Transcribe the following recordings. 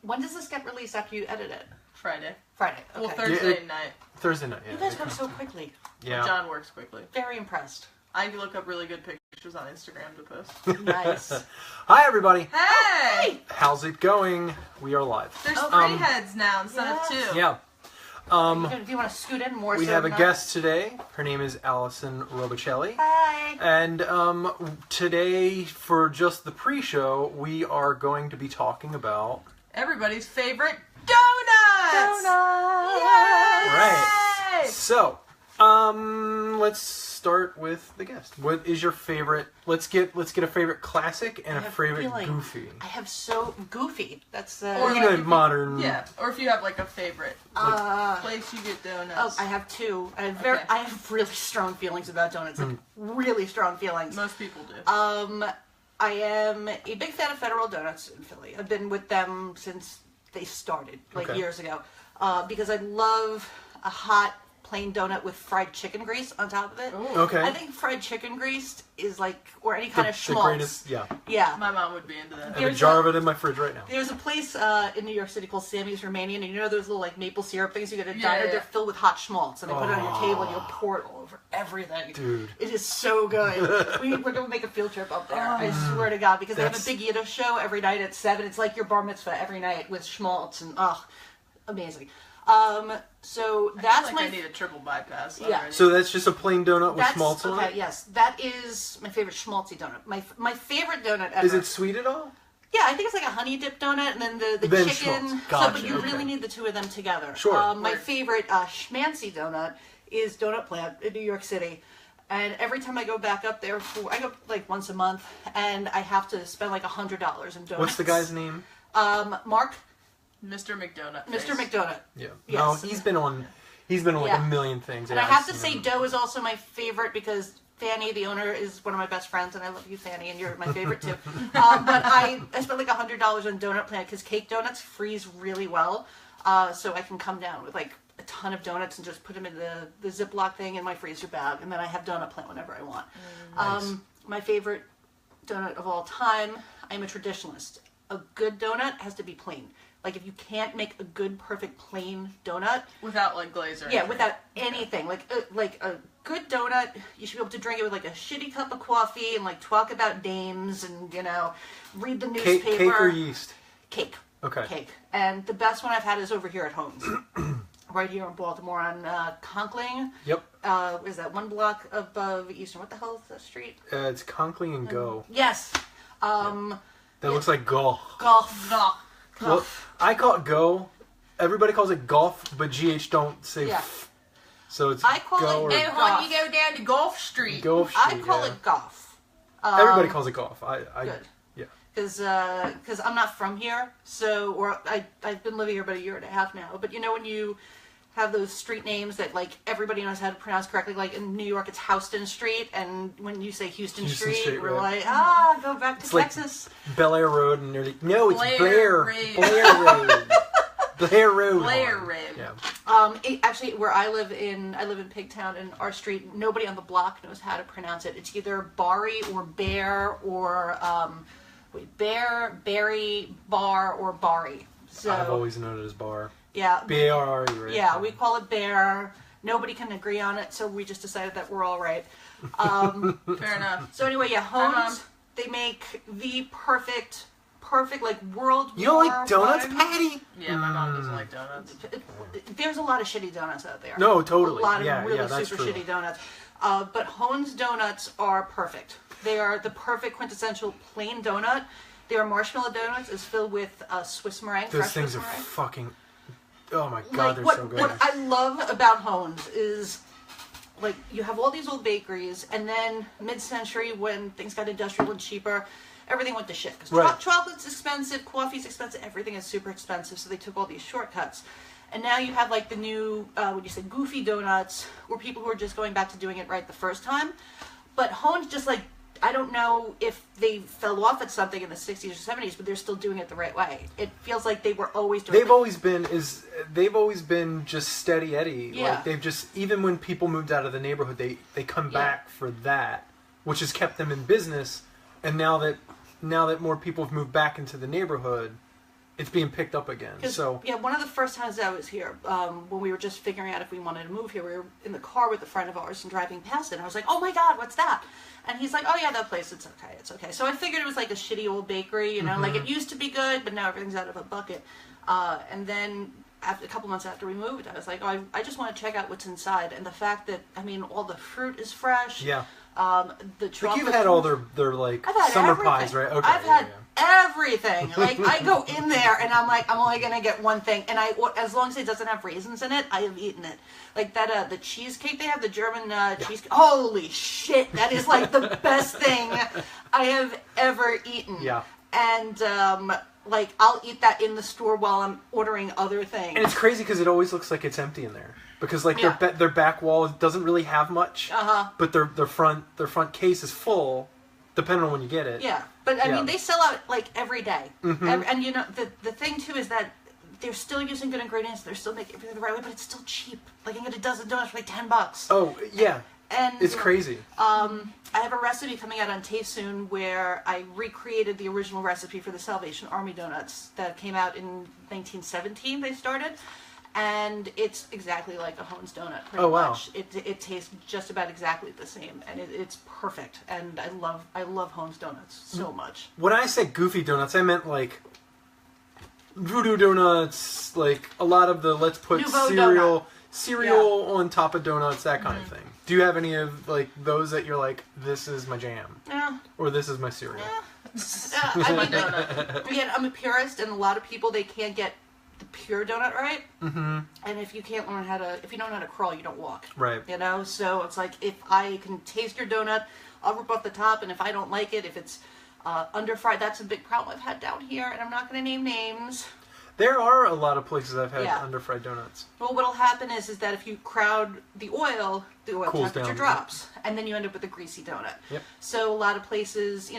When does this get released after you edit it? Friday. Friday. Okay. Well, Thursday night. Thursday night. Yeah. You guys work so quickly. Yeah. John works quickly. Very impressed. I can look up really good pictures on Instagram to post. Nice. Hi, everybody. Hey! How's it going? We are live. There's 3 heads now instead of 2. Yeah. Do you want to scoot in more? We so have a not... guest today. Her name is Allison Robicelli. Hi. And today, for just the pre-show, we are going to be talking about... Everybody's favorite donuts! Donuts! Yay! Right. So, let's start with the guest. What is your favorite? Let's get a favorite classic and a favorite goofy. I have so goofy. That's Or you like know, modern. Yeah, or if you have like a favorite place you get donuts. Oh, I have 2. I have really strong feelings about donuts. Like, really strong feelings. Most people do. I am a big fan of Federal Donuts in Philly. I've been with them since they started, years ago, because I love a hot plain donut with fried chicken grease on top of it. Ooh. Okay. I think fried chicken grease is like, or any kind of schmaltz. The greatest, yeah. Yeah. My mom would be into that. I have a jar of it in my fridge right now. There's a place in New York City called Sammy's Romanian, and you know those little like maple syrup things you get at a diner? They're filled with hot schmaltz, and they put it on your table and you'll pour it all over everything. Dude. It is so good. We're going to make a field trip up there, I swear to God, because they have a big Yiddish show every night at 7. It's like your bar mitzvah every night with schmaltz, and amazing. So that's I need a triple bypass. Yeah. Already. So that's just a plain donut with schmaltz on it? Okay, yes. That is my favorite schmaltzy donut. My favorite donut ever. Is it sweet at all? Yeah, I think it's like a honey dip donut, and then the Then chicken. schmaltz. Gotcha, But you really need the 2 of them together. Sure. My favorite schmancy donut is Donut Plant in New York City. And every time I go back up there, I go like once a month, and I have to spend like $100 in donuts. What's the guy's name? Mark. Mr. McDonut. Mr. McDonut. Yeah. Yes. No, he's been on like a million things. And I have to say, Doe is also my favorite because Fanny, the owner, is one of my best friends, and I love you, Fanny, and you're my favorite too. But I spent like $100 on Donut Plant because cake donuts freeze really well, so I can come down with like a ton of donuts and just put them in the Ziploc thing in my freezer bag, and then I have Donut Plant whenever I want. Nice. My favorite donut of all time, I'm a traditionalist. A good donut has to be plain. Like, if you can't make a good, perfect, plain donut... Without, like, glaze or Yeah, anything. without anything. Like a good donut, you should be able to drink it with, like, a shitty cup of coffee and, like, talk about dames and, you know, read the newspaper. Cake or yeast? Cake. Okay. Cake. And the best one I've had is over here at Homes. Right here in Baltimore on Conkling. Yep. Is that 1 block above Eastern? What the hell is that street? It's Conkling and Go. Yes. That looks like golf. Golf. Well, I call it Go. Everybody calls it golf, but GH don't say f. So it's I call Go it or Hey, hon, you go down to Gulf Street. Golf Street. I call it golf. Everybody calls it golf. Good. Yeah. Because I'm not from here, so I've been living here about 1.5 years now. But you know when you have those street names that like everybody knows how to pronounce correctly, like in New York it's Houston Street, and when you say Houston Street, we're right. like, go back to It's Texas. like Bel Air Road, and they're like, no, it's Blair Blair. Road. Blair Road. Blair Road. Blair Road. Yeah. Actually, where I live in Pigtown, and our street, nobody on the block knows how to pronounce it. It's either Bari or Bear or Bear, Berry, Bar, or Bari. So I've always known it as Bar. yeah, B-A-R-R-E, right? yeah, we call it Bear. Nobody can agree on it, so we just decided that we're all right. Fair enough. So anyway, yeah, Homes, they make the perfect like world. You don't like donuts, Patty? Yeah, my mom doesn't like donuts. There's a lot of shitty donuts out there. No, totally. A lot of Yeah, really that's super true. shitty donuts. But Hones donuts are perfect. They are the perfect quintessential plain donut. Their marshmallow donuts is filled with Swiss meringue. Those fresh things Swiss are meringue. fucking... Oh my God, they're what, so good. What I love about Hones is, like, you have all these old bakeries, and then mid-century, when things got industrial and cheaper, everything went to shit. Because Right. chocolate's expensive, coffee's expensive, everything is super expensive, so they took all these shortcuts. And now you have, like, the new, what you say, goofy donuts, where people who are just going back to doing it right the first time. But Hones just, like, I don't know if they fell off at something in the 60s or 70s, but they're still doing it the right way. It feels like they were always doing They've always been just steady Eddie. Yeah. Like they've just, even when people moved out of the neighborhood, they come back for that, which has kept them in business. And now that more people have moved back into the neighborhood, it's being picked up again. So yeah, one of the first times I was here, when we were just figuring out if we wanted to move here, we were in the car with a friend of ours and driving past it, and I was like, "Oh my God, what's that?" And he's like, "Oh yeah, that place. It's okay. It's okay." So I figured it was like a shitty old bakery, you know, like it used to be good, but now everything's out of a bucket. And then a couple months after we moved, I was like, "Oh, I just want to check out what's inside." And the fact that all the fruit is fresh. Yeah. The chocolate. You've had all their like summer everything. pies, right? Okay. I've had everything. Like I go in there and I'm like, I'm only gonna get one thing, and as long as it doesn't have raisins in it, I have eaten it. Like that, the cheesecake they have, the German cheesecake. Holy shit, that is like the best thing I have ever eaten. Yeah. And like I'll eat that in the store while I'm ordering other things. And it's crazy because it always looks like it's empty in there. Because like their back wall doesn't really have much, but their front case is full, depending on when you get it. Yeah, but I mean they sell out like every day, Mm-hmm. and you know the thing too is that they're still using good ingredients. They're still making everything the right way, but it's still cheap. Like you can get a dozen donuts for like $10. Oh yeah, and it's crazy. I have a recipe coming out on taste soon where I recreated the original recipe for the Salvation Army donuts that came out in 1917. They started. And it's exactly like a Hone's donut, pretty much. It tastes just about exactly the same, and it's perfect. And I love Hone's donuts so much. When I said goofy donuts, I meant like voodoo donuts, like a lot of the let's put Nouveau cereal on top of donuts, that kind of thing. Do you have any of like those that you're like, this is my jam, or this is my cereal? I mean, like, again, I'm a purist, and a lot of people they can't get the pure donut right, and if you don't know how to crawl, you don't walk. Right. You know, so it's like if I can taste your donut, I'll rip off the top, and if I don't like it, if it's underfried, that's a big problem I've had down here, and I'm not going to name names. There are a lot of places I've had Yeah. underfried donuts. Well, what'll happen is that if you crowd the oil Cools temperature down. drops, and then you end up with a greasy donut. Yep. So a lot of places,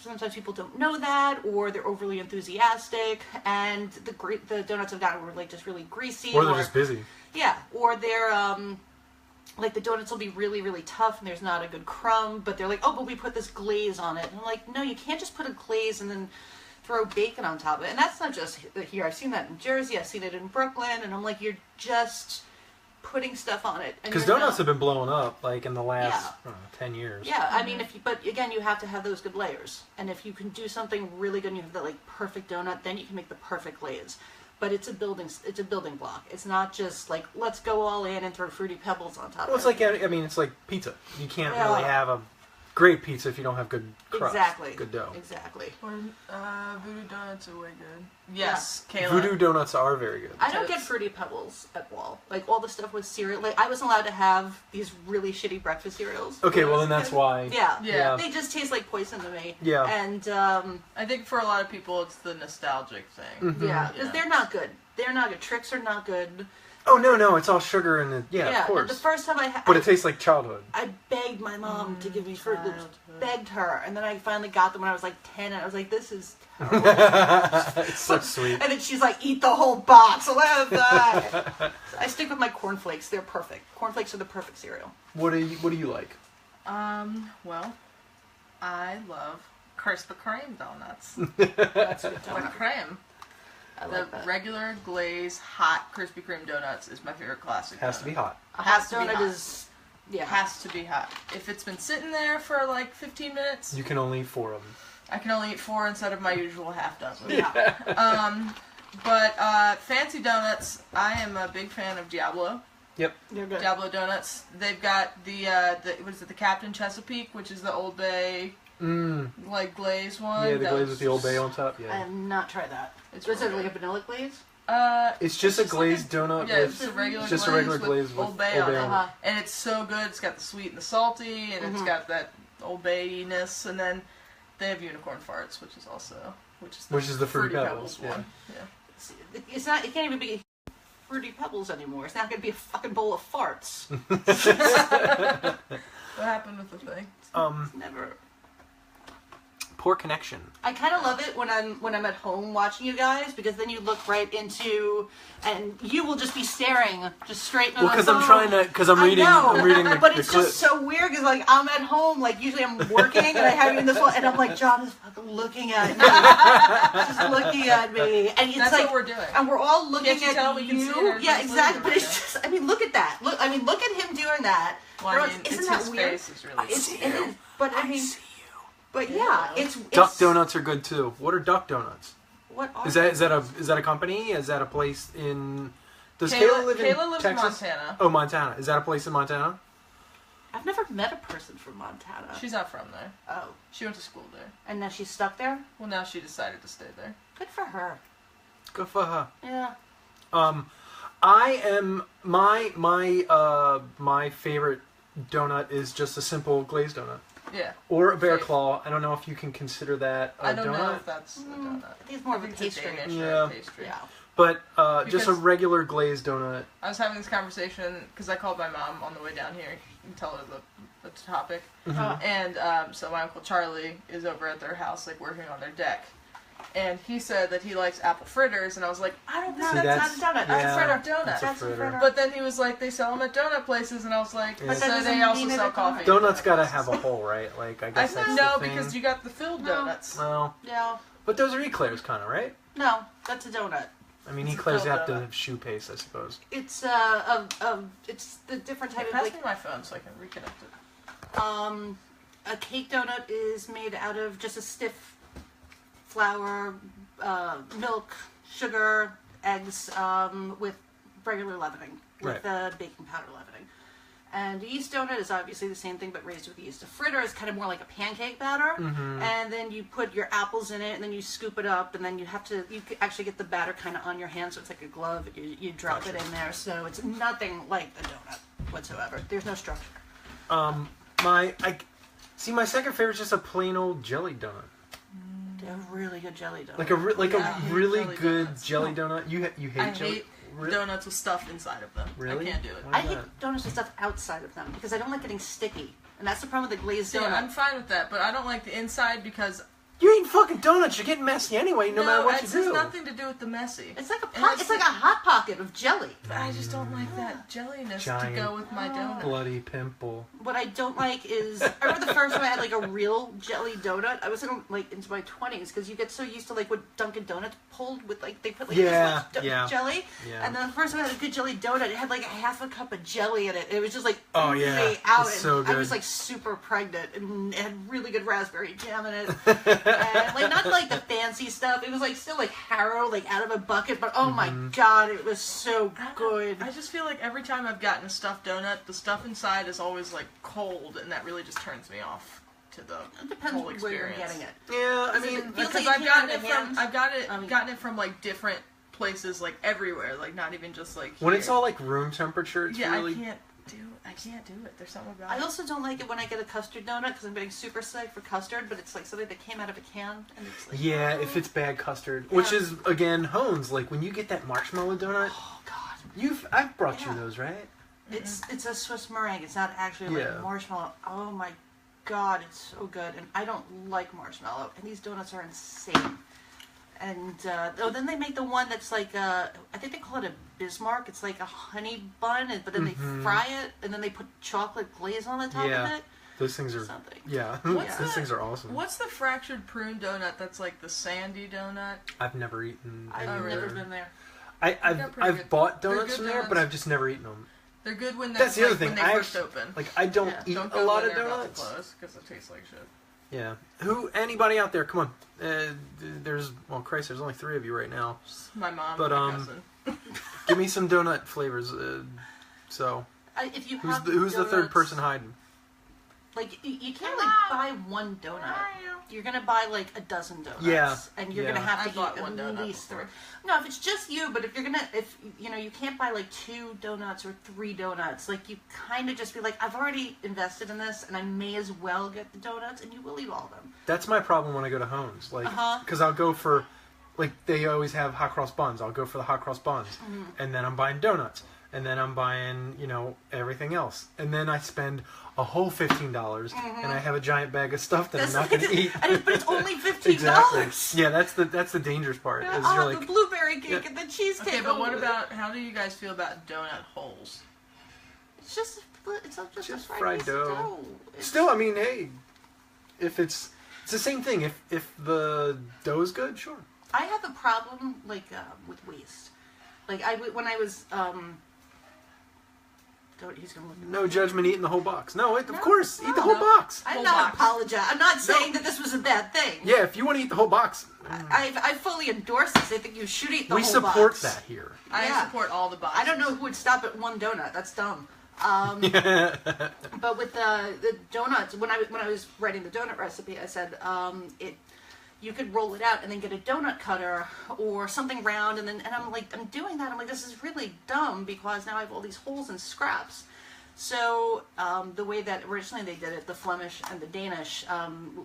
sometimes people don't know that, or they're overly enthusiastic, and the donuts have gotten like just really greasy, Or they're just busy. Yeah, or they're like the donuts will be really, really tough, and there's not a good crumb, but they're like, oh, but we put this glaze on it, and I'm like, no, you can't just put a glaze and then throw bacon on top of it. And that's not just here. I've seen that in Jersey. I've seen it in Brooklyn. And I'm like, you're just putting stuff on it. Because donuts have been blowing up, like, in the last, 10 years. Yeah, I mean, but again, you have to have those good layers. And if you can do something really good and you have that, like, perfect donut, then you can make the perfect glaze. But it's a building block. It's not just, like, let's go all in and throw Fruity Pebbles on top of it. Well, it's like, I mean, it's like pizza. You can't really have a great pizza if you don't have good crust. Exactly. Good dough. Exactly. Voodoo donuts are way good. Yes, Yeah. Kayla. Voodoo donuts are very good. I don't get Fruity Pebbles at Wall. Like, all the stuff with cereal. Like, I wasn't allowed to have these really shitty breakfast cereals. Okay, well, then that's why. Yeah. They just taste like poison to me. Yeah. And, I think for a lot of people, it's the nostalgic thing. Mm-hmm. yeah, because they're not good. They're not good. Tricks are not good. Oh, no, it's all sugar and of course. The first time But it tastes like childhood. I begged my mom to give me Fruit Loops. Begged her. And then I finally got them when I was like 10, and I was like, this is terrible. It's so sweet. And then she's like, eat the whole box. I stick with my cornflakes. They're perfect. Cornflakes are the perfect cereal. What do you like? Well, I love Krispy Kreme donuts. That's a good With donut. creme. I The like that. regular glaze hot Krispy Kreme donuts is my favorite classic. Has to be hot. A Has hot to be donut hot. is... Yeah. Has to be hot. If it's been sitting there for like 15 minutes, You can only eat 4 of them. I can only eat 4 instead of my usual half dozen. Yeah. But fancy donuts, I am a big fan of Diablo. Yep. They're good. Diablo donuts. They've got the what is it? The Captain Chesapeake, which is the Old Bay like glaze one. Yeah, the That glaze was with the Old Bay just- on top. I Yeah. have not tried that. It's Is it really like a vanilla glaze? It's just a glazed like donut Yeah, with it's just a regular just glaze a regular glaze with Old Bay on it. Uh-huh. And it's so good. It's got the sweet and the salty, and it's got that Old Bay-ness, and then they have unicorn farts, which is the Fruity Pebbles. one. It can't even be Fruity Pebbles anymore. It's not going to be a fucking bowl of farts. What happened with the thing? Never. poor connection. I kind of love it when I'm at home watching you guys, because then you look right into, and you will just be staring just straight into the phone. Because I'm reading the but it's clips. just so weird because like I'm at home, like usually I'm working and I have you in this one, and I'm like, John is fucking looking at me, just looking at me, and it's That's like what we're doing, and we're all looking Can't you at tell? We can see it, Yeah, exactly. But it's right just, I mean, look at that. Look at him doing that. Well, I mean, Isn't that his weird? face is really It is, but I mean, but yeah, it's Duck Donuts are good too. What are Duck Donuts? What are Is that a company? Is that a place in? Does Kayla live in Texas? lives in Montana. Oh, Montana. Is that a place in Montana? I've never met a person from Montana. She's not from there. Oh, She went to school there. and now she's stuck there. Well, now she decided to stay there. Good for her. Good for her. Yeah. I am my favorite donut is just a simple glazed donut. Yeah. Or a bear claw. I don't know if you can consider that a donut. I don't know if that's a donut. I think it's more of a It's pastry. Danish Yeah. pastry. Yeah. But just a Because- regular glazed donut. I was having this conversation because I called my mom on the way down here and tell her the topic. And so my Uncle Charlie is over at their house, like, working on their deck. And he said that he likes apple fritters, and I was like, I don't think No, that's that's not a donut. yeah. That's a fritter. donut. That's a That's a fritter. fritter. But then he was like, they sell them at donut places, and I was like, Yeah. But that so doesn't they also mean sell it's a coffee. donut. at Donuts donut gotta places. have a hole, right? Like I I guess said that's no, the thing. because you got the filled No. donuts. Well, No. but those are eclairs, kind of, right? No, that's a donut. I mean, It's a eclairs filled have to donut. have shoe paste, I suppose. It's it's the different Hey, type of pass like me my phone so I can reconnect it. a cake donut is made out of just a stiff flour, milk, sugar, eggs, with regular leavening, with baking powder leavening. And a yeast donut is obviously the same thing, but raised with yeast. A fritter is kind of more like a pancake batter, and then you put your apples in it, and then you scoop it up, and then you actually get the batter kind of on your hand, so it's like a glove, and you drop it in there, so it's nothing like a donut whatsoever. There's no structure. My second favorite is just a plain old jelly donut. They're really good jelly donuts. Like a really jelly good donuts. jelly donut. You hate I jelly? hate donuts with stuff inside of them. Really? I can't do it. Why I hate not? donuts with stuff outside of them because I don't like getting sticky, and that's the problem with the glazed See, donut. I'm fine with that, but I don't like the inside because You're eating fucking donuts. You're getting messy anyway, no matter what you it do. has nothing to do with the messy. It's like a And it's like a hot pocket of jelly. But I just don't like that jelliness Giant to go with my donut. Bloody pimple. What I don't like is I remember the first time I had like a real jelly donut. I was into my 20s because you get so used to like what Dunkin' Donuts pulled with like they put like Yeah, this much yeah. jelly. Yeah. And then the first time I had a good jelly donut, it had like a half a cup of jelly in it. It was just like Oh, yeah. way out. It's and so I good. was like super pregnant and it had really good raspberry jam in it. And like not like the fancy stuff. It was like still like Harrow like out of a bucket, but oh my god, it was so good. I just feel like every time I've gotten a stuffed donut, the stuff inside is always like cold, and that really just turns me off to the It depends whole where experience. you're getting it. Yeah, I Is it- mean, feels Because like I've it gotten came it out of from hands. gotten it from like different places, like everywhere, like not even just like when here. it's all like room temperature, it's yeah, really. I can't do it. There's something about I it. also don't like it when I get a custard donut because I'm getting super sick for custard, but it's like something that came out of a can and it's like Yeah, if it's bad custard, which Yeah. is again Hones. Like when you get that marshmallow donut, oh god, I've brought Yeah. you those, right? it's a Swiss meringue. It's not actually Yeah. like marshmallow. Oh my god, it's so good, and I don't like marshmallow, and these donuts are insane. And then they make the one that's like I think they call it a Bismarck. It's like a honey bun, but then they fry it, and then they put chocolate glaze on the top Yeah. of it. Those things are. Something. Yeah, What's those the- things are awesome. What's the fractured prune donut that's like the sandy donut? I've never eaten. I've any never there. been there. They're I've pretty good. bought They're donuts good from there, but donuts. I've just never eaten them. They're good when That's the other thing. when they I first actually- open. Like I don't Yeah. eat Don't a go lot when of they're about donuts. to close because it tastes like shit. Yeah. Anybody out there? Come on. There's Christ. There's only 3 of you right now. My mom, But, and my cousin. Give me some donut flavors. So If you who's have the third donuts- person hiding? Like you can't like buy one donut. You're gonna buy like a dozen donuts. Yeah. And you're Yeah. gonna have I to bought eat one at donut least before. 3. No, if it's just you, but if you can't buy like 2 donuts or 3 donuts. Like you kind of just be like, I've already invested in this, and I may as well get the donuts, and you will eat all of them. That's my problem when I go to Homes. Like, Uh-huh. because I'll go for, like, they always have hot cross buns. I'll go for the hot cross buns, and then I'm buying donuts, and then I'm buying, everything else. And then I spend a whole $15, and I have a giant bag of stuff that I'm not going to eat. But it's only $15. Exactly. Yeah, that's the dangerous part. Yeah, is you're the blueberry cake and the cheesecake. Okay, but what about, how do you guys feel about donut holes? It's just a fried piece dough. of dough. Still, I mean, hey, if it's the same thing. If the dough is good, sure. I have a problem with waste. When I was he's gonna look. No judgment, eating the whole box. No, of course, eat the whole box. I'm not apologizing. I'm not saying that this was a bad thing. Yeah, if you want to eat the whole box, I fully endorse this. I think you should eat the whole box. We support that here. I support all the boxes. I don't know who would stop at one donut. That's dumb. But with the donuts, when I was writing the donut recipe, I said you could roll it out and then get a donut cutter or something round, and I'm doing that. I'm like, this is really dumb because now I have all these holes and scraps. So the way that originally they did it, the Flemish and the Danish,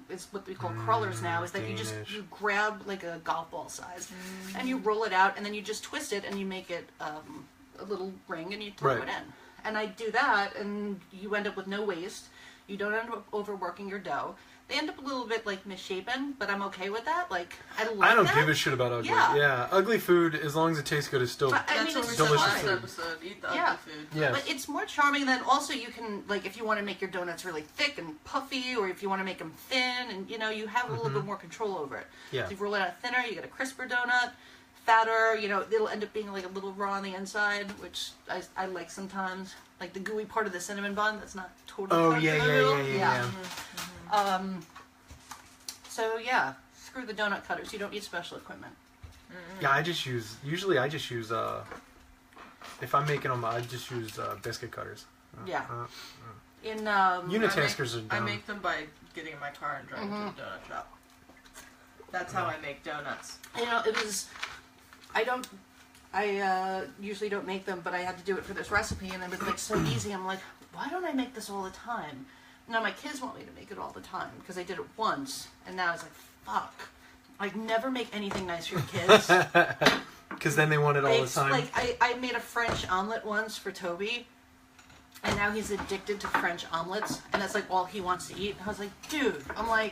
is what we call crullers now, is that you grab like a golf ball size and you roll it out, and then you just twist it and you make it a little ring and you throw it in. And I do that, and you end up with no waste. You don't end up overworking your dough. They end up a little bit misshapen, but I'm okay with that. I don't give a shit about ugly. Yeah, ugly food, as long as it tastes good, is still delicious food. Episode. Eat the ugly food. Yes. But it's more charming. Then also you can, if you want to make your donuts really thick and puffy, or if you want to make them thin, and you have a little bit more control over it. Yeah. So if you roll it out thinner, you get a crisper donut. Fatter, it'll end up being a little raw on the inside, which I like sometimes. Like the gooey part of the cinnamon bun, that's not totally. Oh yeah. So yeah, screw the donut cutters. You don't need special equipment. Yeah, I just use. If I'm making them, I just use biscuit cutters. In Unitaskers are dumb. I make them by getting in my car and driving to the donut shop. That's how I make donuts. I usually don't make them, but I had to do it for this recipe, and it was so easy. I'm like, why don't I make this all the time? Now my kids want me to make it all the time because I did it once, and now it's like, fuck. Never make anything nice for your kids. Because then they want it all the time. I made a French omelet once for Toby, and now he's addicted to French omelets, and that's all he wants to eat. And I was like, dude, I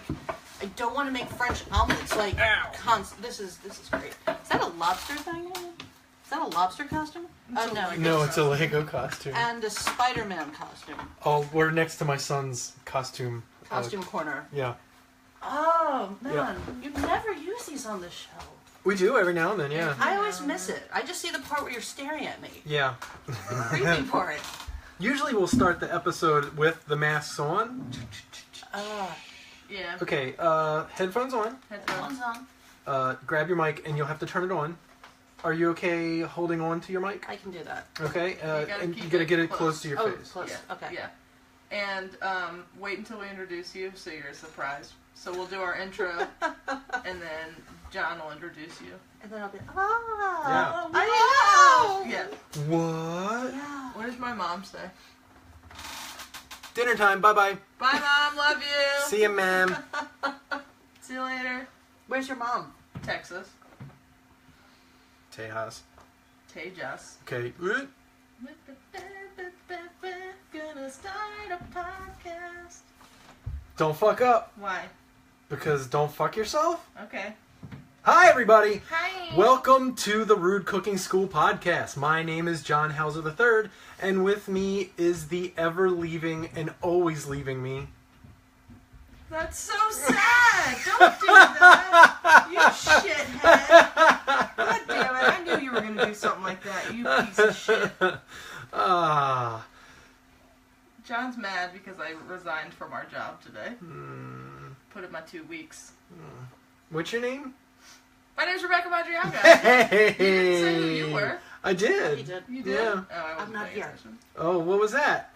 don't want to make French omelets. This is great. Is that a lobster thing? Is that a lobster costume? Oh no. No, it's a Lego costume. And a Spider-Man costume. Oh, we're next to my son's costume. Costume corner. Yeah. Oh man, you never use these on the show. We do every now and then, yeah. I always miss it. I just see the part where you're staring at me. Yeah. The creepy part. Usually we'll start the episode with the masks on. Yeah. Okay, headphones on. Headphones on. Grab your mic and you'll have to turn it on. Are you okay holding on to your mic? I can do that. Okay, and you gotta get it close to your face. Close. Yeah. Okay. Yeah. And wait until we introduce you so you're surprised. So we'll do our intro, and then John will introduce you. And then I'll be, Yeah. I know! Yeah. What? Yeah. What does my mom say? Dinner time, bye-bye. Bye, Mom. Love you. See ya, ma'am. See you later. Where's your mom? Texas. Tejas. Tejas. Okay. Gonna start a podcast. Don't fuck up. Why? Because don't fuck yourself. Okay. Hi, everybody. Hi. Welcome to the Rude Cooking School podcast. My name is John Hauser III, and with me is the ever-leaving and always leaving me. That's so sad. Don't do that. You shithead. God damn it. I knew you were going to do something like that. You piece of shit. John's mad because I resigned from our job today. Put in my 2 weeks. What's your name? My name's Rebecca Madriaga. Hey! You didn't say who you were. I did. He did. You did? Yeah. Oh, I wasn't I'm not paying here. attention. Oh, what was that?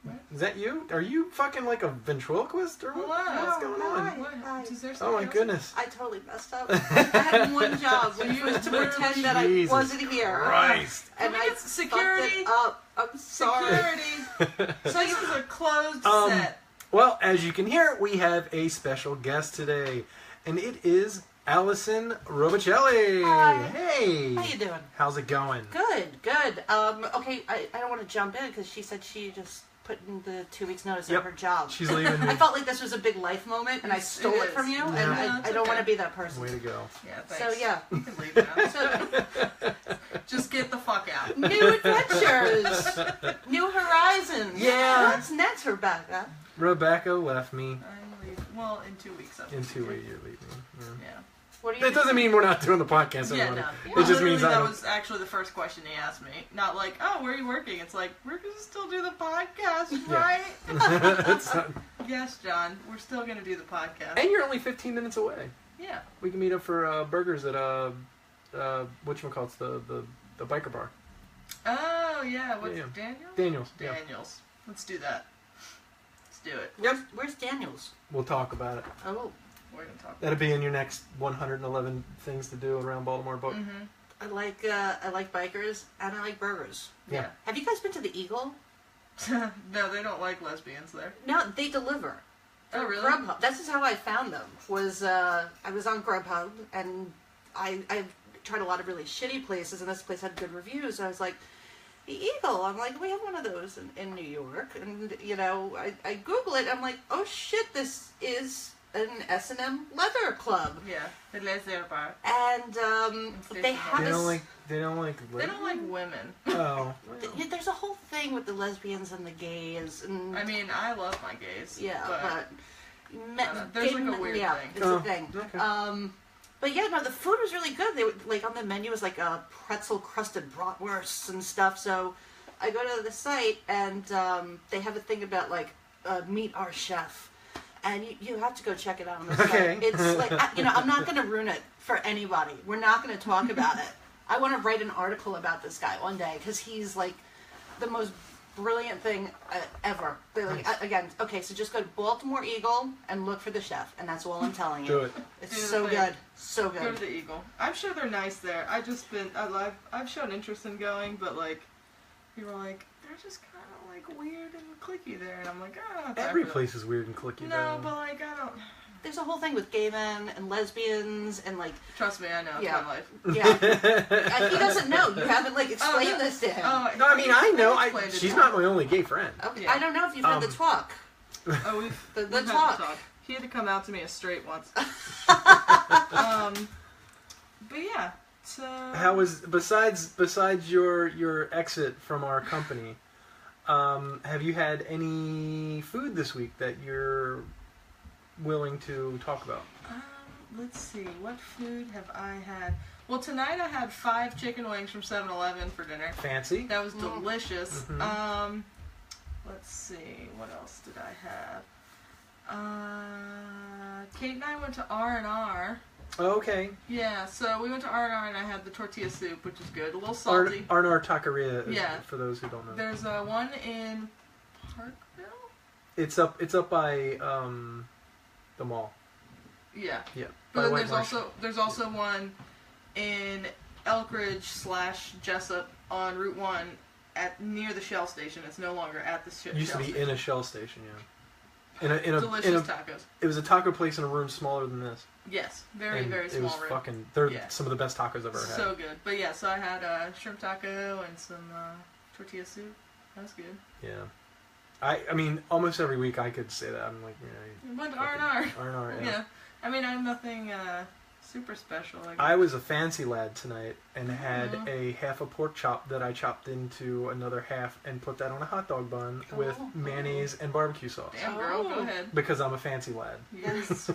What? Is that you? Are you fucking like a ventriloquist or what? Hello. What's going on? Hi. What? Is there Oh something my else? goodness. I totally messed up. I had one job, which was to pretend that I Jesus wasn't here. Christ. And Can we I get security? fucked it up. I'm sorry. Security. So this is a closed set. Well, as you can hear, we have a special guest today, and it is Allison Robicelli. Hi. Hey. How you doing? How's it going? Good. Okay, I don't want to jump in because she said she just put in the 2 weeks notice Yep. of her job. She's leaving. I felt like this was a big life moment, and I stole it from you, and I don't want to be that person. Way to go. Yeah, thanks. So yeah, You can leave now. so, Just get the fuck out. new adventures, new horizons. Yeah. What's next, Rebecca? Rebecca left me. I'm leaving. Well, in 2 weeks. In 2 weeks, you're leaving. Yeah. Yeah. What are you? That doesn't mean we're not doing the podcast Yeah, anymore. no. It just means that I was actually the first question he asked me. Not like, oh, where are you working? It's like, we're going to still do the podcast, Yeah. right? It's not- Yes, John. We're still going to do the podcast. And you're only 15 minutes away. Yeah. We can meet up for burgers at whatchamacallit's the biker bar. Oh, yeah. What's Yeah. Daniels? Daniels. Yeah. Daniels. Let's do that. Let's do it. Where's Daniels? We'll talk about it. Oh, We're going to talk. That'll be in your next 111 things to do around Baltimore book. Mm-hmm. I like bikers and I like burgers. Yeah. Have you guys been to the Eagle? No, they don't like lesbians there. No, they deliver. Oh, Through really? Grubhub. This is how I found them. I was on Grubhub and I tried a lot of really shitty places, and this place had good reviews. So I was like, the Eagle. I'm like, we have one of those in New York, and I Google it. I'm like, oh shit, this is an S&M leather club. Yeah, the leather bar. And they have They this. don't like. They don't like. They don't like women. Oh. There's a whole thing with the lesbians and the gays, and I mean, I love my gays. yeah, but gay there's like a men- weird yeah, thing. it's Oh, a thing. okay. But yeah, no, the food was really good. They were, like on the menu was like pretzel crusted bratwursts and stuff. So I go to the site and they have a thing about like meet our chef, and you have to go check it out on the Okay. site. It's like I'm not going to ruin it for anybody. We're not going to talk about it. I want to write an article about this guy one day because he's like the most brilliant thing ever. But, like, Nice. again, okay, so just go to Baltimore Eagle and look for the chef, and that's all I'm telling you. Do it. It's Do the so thing. good, so Go good. to the Eagle. I'm sure they're nice there. I've shown interest in going, but like, people are like, they're just kind of like weird and cliquey there, and I'm like, oh. Every place is weird and clicky. No, though. but like, I don't. There's a whole thing with gay men and lesbians and like, Trust me, I know. It's Yeah. my life. yeah. He doesn't know. You haven't like explained no. this to him. No, I mean I know. explained it She's to not him. my only gay friend. Okay. Yeah. I don't know if you've had the talk. Oh, we've The we've had talk. He had to come out to me as straight once. But yeah. So. How was besides your exit from our company? Have you had any food this week that you're willing to talk about? Let's see. What food have I had? Well, tonight I had 5 chicken wings from 7-Eleven for dinner. Fancy. That was delicious. Mhm. Let's see. What else did I have? Kate and I went to R&R. Okay. Yeah, so we went to R&R and I had the tortilla soup, which is good. A little salty. Arnar Taqueria. Yeah. For those who don't know. There's one in Parkville. It's up by the mall. Yeah. Yeah. But by then White Marsh. there's also one in Elkridge/Jessup on Route 1 near the Shell station. It's no longer at the Shell Used to be station. in a Shell station, yeah. Delicious tacos. It was a taco place in a room smaller than this. Yes, very And very it small was room. fucking. They're Yeah. some of the best tacos I've ever had. So good. But yeah, so I had a shrimp taco and some tortilla soup. That was good. Yeah. I mean, almost every week I could say that. I'm like, yeah. Went to R&R. R&R, yeah. Yeah. I mean, I'm nothing super special. I was a fancy lad tonight and had Mhm. a half a pork chop that I chopped into another half and put that on a hot dog bun with Oh. mayonnaise and barbecue sauce. Damn girl, go Oh. ahead. Because I'm a fancy lad. Yes.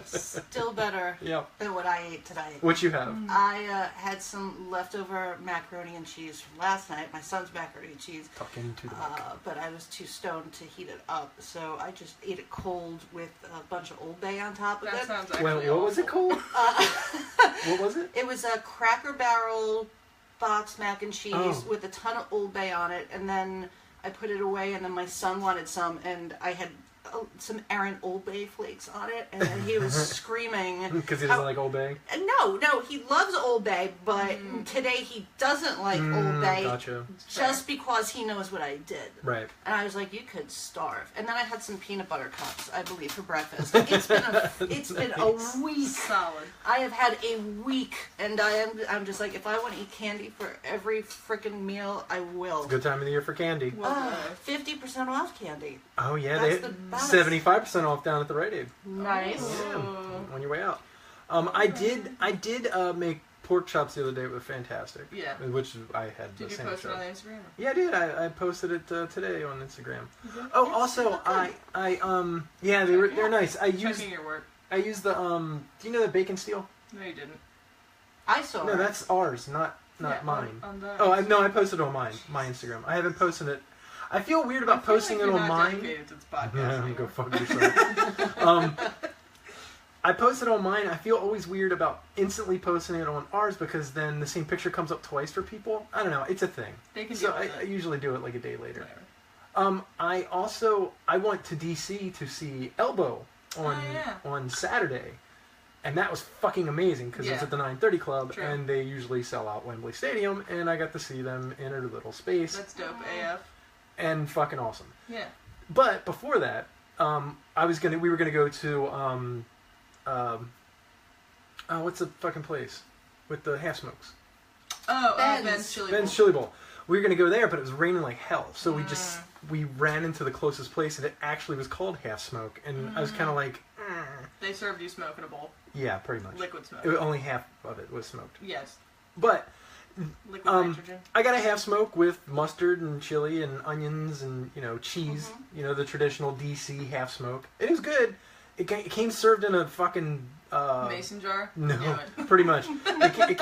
Still better Yep. than what I ate today. What you have? I had some leftover macaroni and cheese from last night, my son's macaroni and cheese, Talk into the mic. but I was too stoned to heat it up, so I just ate it cold with a bunch of Old Bay on top of That it. sounds actually Well, what was it awful. called? What was it? It was a Cracker Barrel box mac and cheese Oh. with a ton of Old Bay on it, and then I put it away, and then my son wanted some, and I had some errant Old Bay flakes on it, and then he was screaming Because he doesn't like Old Bay? No, he loves Old Bay, but today he doesn't like Old Bay Gotcha. just because he knows what I did. Right. And I was like, you could starve. And then I had some peanut butter cups, I believe, for breakfast. It's been a week. Solid. I have had a week, and I'm just like, if I want to eat candy for every freaking meal, I will. It's a good time of the year for candy. 50% off candy. Oh, yeah. That's They the best. 75% off down at the Rite Aid. Nice. Yeah, on your way out. I did make pork chops the other day. It was fantastic. Yeah. Which I had Did the you same post it show. on Instagram? Yeah, I did. I posted it today on Instagram. Oh, also, yeah, they're nice. Checking your work. I used the do you know the bacon steel? No, you didn't. I saw No, it. that's ours, not Yeah, mine. on the I posted it on my Instagram. I haven't posted it. I feel weird about posting like it you're on not mine. dedicated to this podcast Yeah, anymore. go fuck yourself. I posted on mine. I feel always weird about instantly posting it on ours because then the same picture comes up twice for people. I don't know. It's a thing. They can So deal with I it. usually do it like a day later. Whatever. I went to DC to see Elbow on Saturday, and that was fucking amazing because it's Yeah. at the 9:30 Club, True. and they usually sell out Wembley Stadium, and I got to see them in a little space, That's dope AF. and fucking awesome. Yeah. But before that, we were gonna go to what's the fucking place with the half smokes? Oh, Ben's. Ben's Chili Ben's Bowl. Chili Bowl. We were gonna go there, but it was raining like hell. So we ran into the closest place, and it actually was called Half Smoke. And I was kind of like, They served you smoke in a bowl. yeah, pretty much. Liquid smoke. Only half of it was smoked. Yes. But Liquid nitrogen. I got a half smoke with mustard and chili and onions and cheese. The traditional DC half smoke. It was good. It came served in a fucking Mason jar. no, Damn it. pretty much. It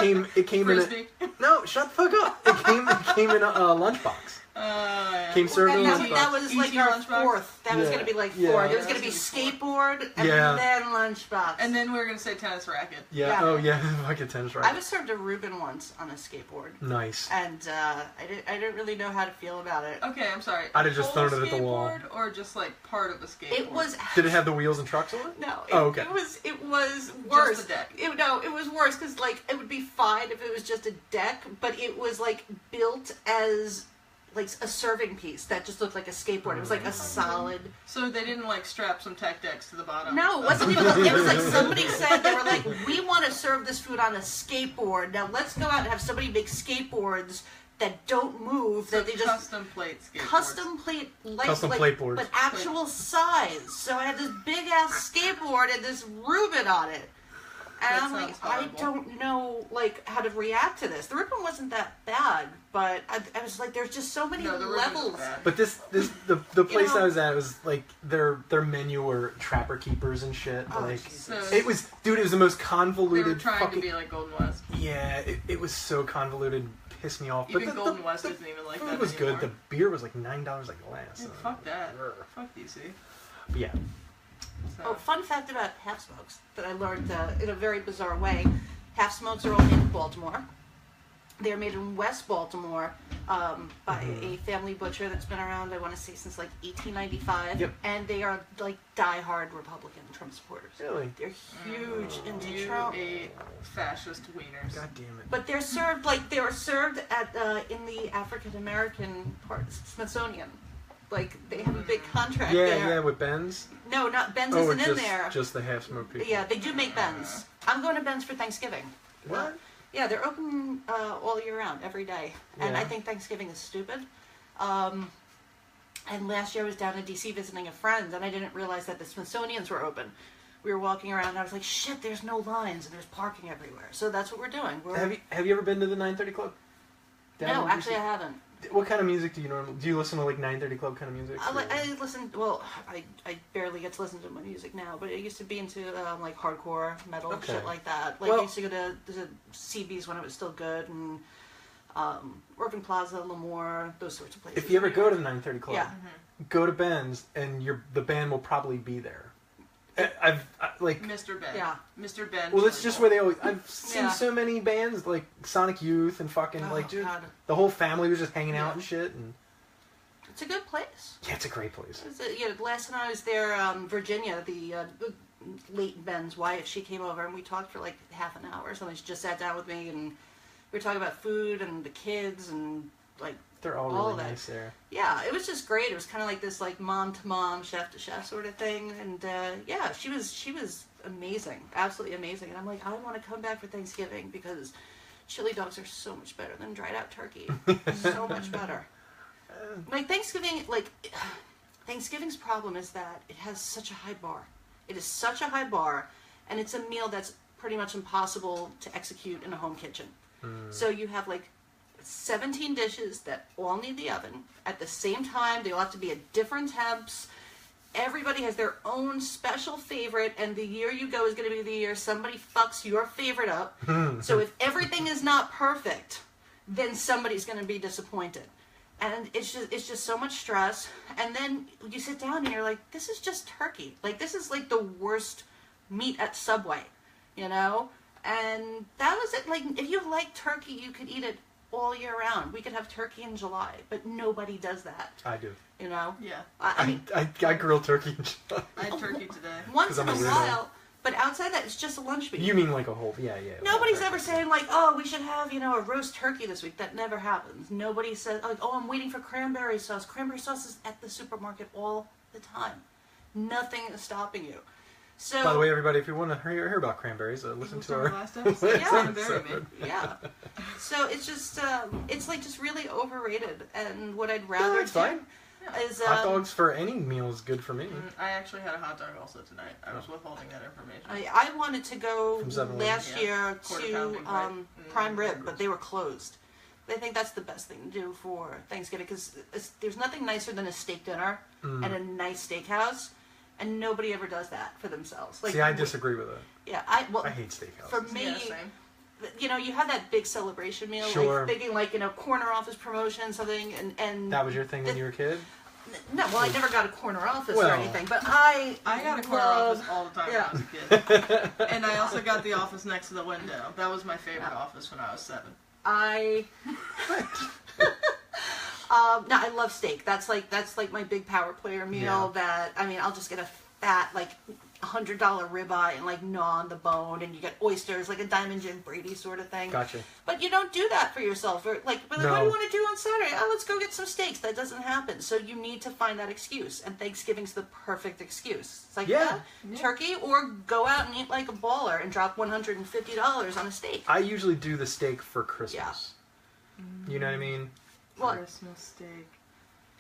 came Frisbee. no, shut the fuck up. It came in a lunchbox. Yeah. Came served in a That lunchbox. was like Eating our lunchbox? fourth. That was Yeah. going to be like Yeah. four. There was Yeah, going to be that's gonna skateboard and Yeah. then lunchbox. And then we were gonna say tennis racket. Yeah. Yeah. Oh yeah. Fucking tennis I racket. was served a Reuben once on a skateboard, Nice. and I didn't really know how to feel about it. Okay, I'm sorry. I'd have just Whole thrown it at the wall. skateboard, or just like part of the skateboard. It was Did it have the wheels and trucks on it? no. Oh, okay. It was worse. Just the deck. It was worse because like it would be fine if it was just a deck, but it was like built as like a serving piece that just looked like a skateboard. It was like a solid. So they didn't like strap some tech decks to the bottom. No, it wasn't even. It was like somebody said they were like, we want to serve this food on a skateboard. Now let's go out and have somebody make skateboards that don't move. So That they just custom plate skateboards. custom plate, like, Custom plate boards. but actual size. So I had this big ass skateboard and this Reuben on it. And That I'm like, sounds I horrible. don't know, like, how to react to this. The Reuben wasn't that bad, but I was like, there's just so many No, the Reuben was levels. bad. But the place know- I was at was like their menu were trapper keepers and shit. Oh, like Jesus. So it was, dude. It was the most they convoluted. were trying fucking, to be like Golden West. Yeah, it was so convoluted. Pissed me off. Even but Golden West isn't even like food that was anymore. good. The beer was like $9 like glass. Yeah, fuck that. Ugh. Fuck DC. But yeah. So. Oh, fun fact about half smokes that I learned in a very bizarre way. Half smokes are all made in Baltimore. They're made in West Baltimore by a family butcher that's been around, I want to say, since like 1895. Yep. And they are like diehard Republican Trump supporters. Really? They're huge into You Trump. ate fascist wieners. God damn it. But they're served like they were served at in the African American part, Smithsonian. Like they have a big contract Yeah, there. yeah, with Ben's. No, not Ben's Oh, or isn't in there. just the half smoked people. Yeah, they do make Ben's. I'm going to Ben's for Thanksgiving. What? Yeah, they're open all year round, every day. And Yeah. I think Thanksgiving is stupid. And last year I was down in D.C. visiting a friend, and I didn't realize that the Smithsonian's were open. We were walking around, and I was like, shit, there's no lines, and there's parking everywhere. So that's what we're doing. Have you ever been to the 9:30 Club? Down No, in actually I DC? haven't. What kind of music do you normally? Do you listen to like 9:30 Club kind of music? I listen. Well, I barely get to listen to my music now, but I used to be into like hardcore metal and Okay. shit like that. Like Well- I used to go to CB's when it was still good, and Irving Plaza, Lemoore, those sorts of places. If you ever go to the 9:30 Club, Yeah. go to Ben's, and the band will probably be there. Like. Mr. Ben. Yeah. Mr. Ben. Well, it's just where they always. I've seen Yeah. so many bands like Sonic Youth and fucking Oh, like dude, God. the whole family was just hanging out Yeah. and shit. And It's a good place. Yeah, it's a great place. Last time I was there, Virginia, the late Ben's wife, she came over and we talked for like half an hour. So she just sat down with me and we were talking about food and the kids and like They're all all really of that. nice there. Yeah, it was just great. It was kind of like this like mom to mom, chef to chef sort of thing. And yeah, she was amazing, absolutely amazing. And I'm like, I want to come back for Thanksgiving because chili dogs are so much better than dried out turkey. So much better. Like Thanksgiving's problem is that it has such a high bar. It is such a high bar, and it's a meal that's pretty much impossible to execute in a home kitchen. So you have like 17 dishes that all need the oven at the same time. They all have to be at different temps. Everybody has their own special favorite, and the year you go is going to be the year somebody fucks your favorite up. So if everything is not perfect, then somebody's going to be disappointed. And it's just so much stress. And then you sit down and you're like, this is just turkey. Like, this is like the worst meat at Subway, you know? And that was it. Like, if you like turkey, you could eat it all year round. We could have turkey in July, but nobody does that. I do. You know? Yeah. I mean, I grill turkey. I had turkey today. once in a I'm a weirdo. while, but outside that, it's just a lunch meat. You mean like a whole? Yeah. Nobody's ever saying like, oh, we should have, a roast turkey this week. That never happens. Nobody says like, oh, I'm waiting for cranberry sauce. Cranberry sauce is at the supermarket all the time. Nothing is stopping you. So, By the way, everybody, if you want to hear about cranberries, listen to our last episode. Yeah. Cranberry meat. yeah. So it's just, it's like just really overrated. And what I'd No, rather it's fine. is Hot dogs for any meal is good for me. I actually had a hot dog also tonight. I was withholding that information. I wanted to go From 7-Eleven. last Yeah. year Quarter to pounding, right? Prime Rib, but they were closed. I think that's the best thing to do for Thanksgiving because there's nothing nicer than a steak dinner and a nice steakhouse, and nobody ever does that for themselves. Like, See, I disagree with that. Yeah, I I hate steakhouses. for me, Yeah, same. you have that big celebration meal, Sure. like thinking like corner office promotion something, and That was your thing when you were a kid? no, well, I never got a corner office or Well. anything, but I got a corner love- office all the time yeah. when I was a kid. And I also got the office next to the window. That was my favorite office when I was 7. No, I love steak. That's like my big power player meal. Yeah. I'll just get a fat like $100 ribeye and like gnaw on the bone, and you get oysters like a Diamond Jim Brady sort of thing. Gotcha. But you don't do that for yourself. Or but what do No. you want to do on Saturday? Oh, let's go get some steaks. That doesn't happen. So you need to find that excuse, and Thanksgiving's the perfect excuse. It's like Yeah. turkey, or go out and eat like a baller and drop $150 on a steak. I usually do the steak for Christmas. You know what I mean? Well, Christmas steak.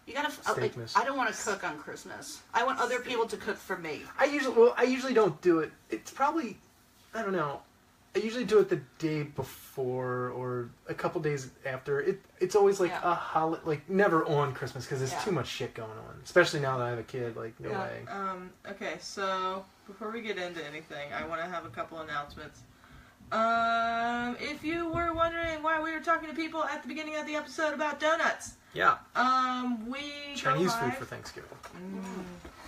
you gotta. Steakmas. I don't want to cook on Christmas. I want other people to cook for me. I usually don't do it. It's probably, I don't know. I usually do it the day before or a couple days after. It's always like Yeah. a holiday, like never on Christmas because there's Yeah. too much shit going on. Especially now that I have a kid, like no Yeah. way. Okay, so before we get into anything, I want to have a couple announcements. If you were wondering why we were talking to people at the beginning of the episode about donuts, Yeah, we Chinese go food live. for Thanksgiving.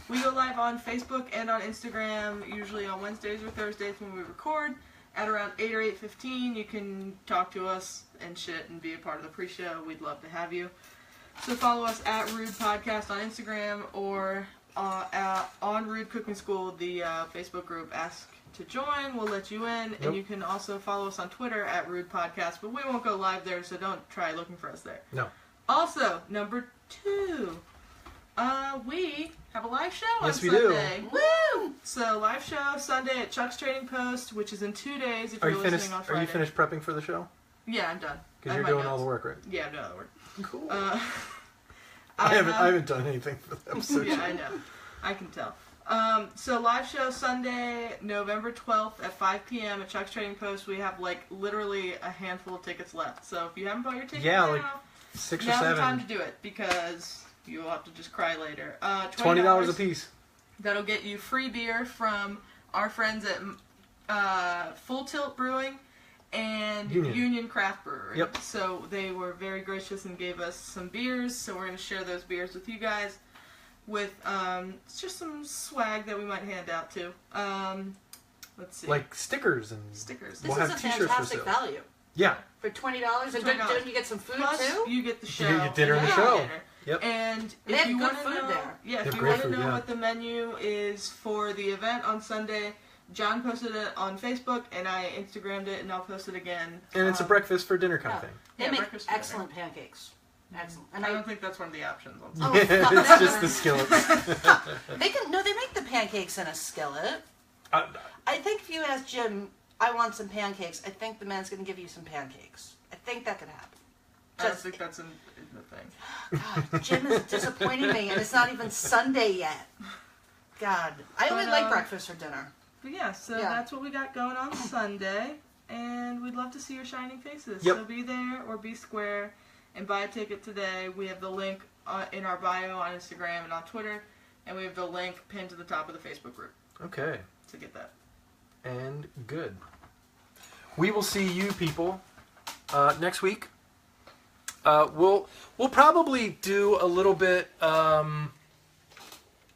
We go live on Facebook and on Instagram, usually on Wednesdays or Thursdays when we record. At around 8 or 8:15, you can talk to us and shit and be a part of the pre-show. We'd love to have you. So follow us at Rude Podcast on Instagram or on Rude Cooking School, the Facebook group. Ask to join. We'll let you in. Yep. And you can also follow us on Twitter at Rude Podcast, but we won't go live there, so don't try looking for us there. No. Also, number 2, we have a live show on Yes, we do. Sunday. Woo! So, live show Sunday at Chuck's Trading Post, which is in 2 days if Are you're you listening finished? on Are Friday. you finished prepping for the show? Yeah, I'm done. Because I you're have my doing all the notes. work, right? Yeah, I'm doing all the work. Cool. I I haven't done anything for the episode. Yeah, I know. I can tell. So live show Sunday, November 12th at 5 p.m. at Chuck's Trading Post. We have like literally a handful of tickets left. So if you haven't bought your ticket Yeah, now, like 6 or now's 7. the time to do it because you'll have to just cry later. $20 a piece. That'll get you free beer from our friends at Full Tilt Brewing and Union. Craft Brewery. Yep. So they were very gracious and gave us some beers. So we're going to share those beers with you guys with just some swag that we might hand out too. Let's see. Like stickers and stickers. This We'll is have a t-shirts for fantastic sale. value. Yeah. For $20, and $20. don't you get some food Plus, too? you get the show. You get your dinner and the Yeah. show. Dinner. Yep. And They if have you good want to food know, there. yeah, They if have you great want to food, know yeah. what the menu is for the event on Sunday, John posted it on Facebook, and I Instagrammed it, and I'll post it again. And it's a breakfast for dinner kind Yeah. of thing. They Yeah, make breakfast for excellent pancakes. Excellent. And I don't think that's one of the options. On Oh, Sunday. fuck It's that. just the skillets. They make the pancakes in a skillet. I, I think if you ask Jim, I want some pancakes, I think the man's going to give you some pancakes. I think that could happen. I don't think that's in the thing. God, Jim is disappointing me, and it's not even Sunday yet. God, I only like breakfast for dinner. But yeah, so Yeah. that's what we got going on Sunday, and we'd love to see your shining faces. Yep. So be there or be square and buy a ticket today. We have the link in our bio on Instagram and on Twitter, and we have the link pinned to the top of the Facebook group okay. to get that. And good. We will see you people next week. We'll probably do a little bit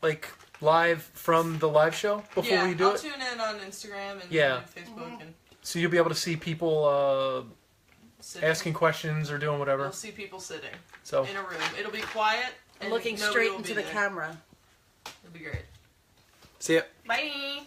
like live from the live show before we do I'll it. tune in on Instagram and Yeah. Facebook, and So you'll be able to see people sitting. asking questions or doing whatever. You'll see people sitting So in a room. It'll be quiet and Looking nobody straight will into be the there. camera. It'll be great. see ya. Bye.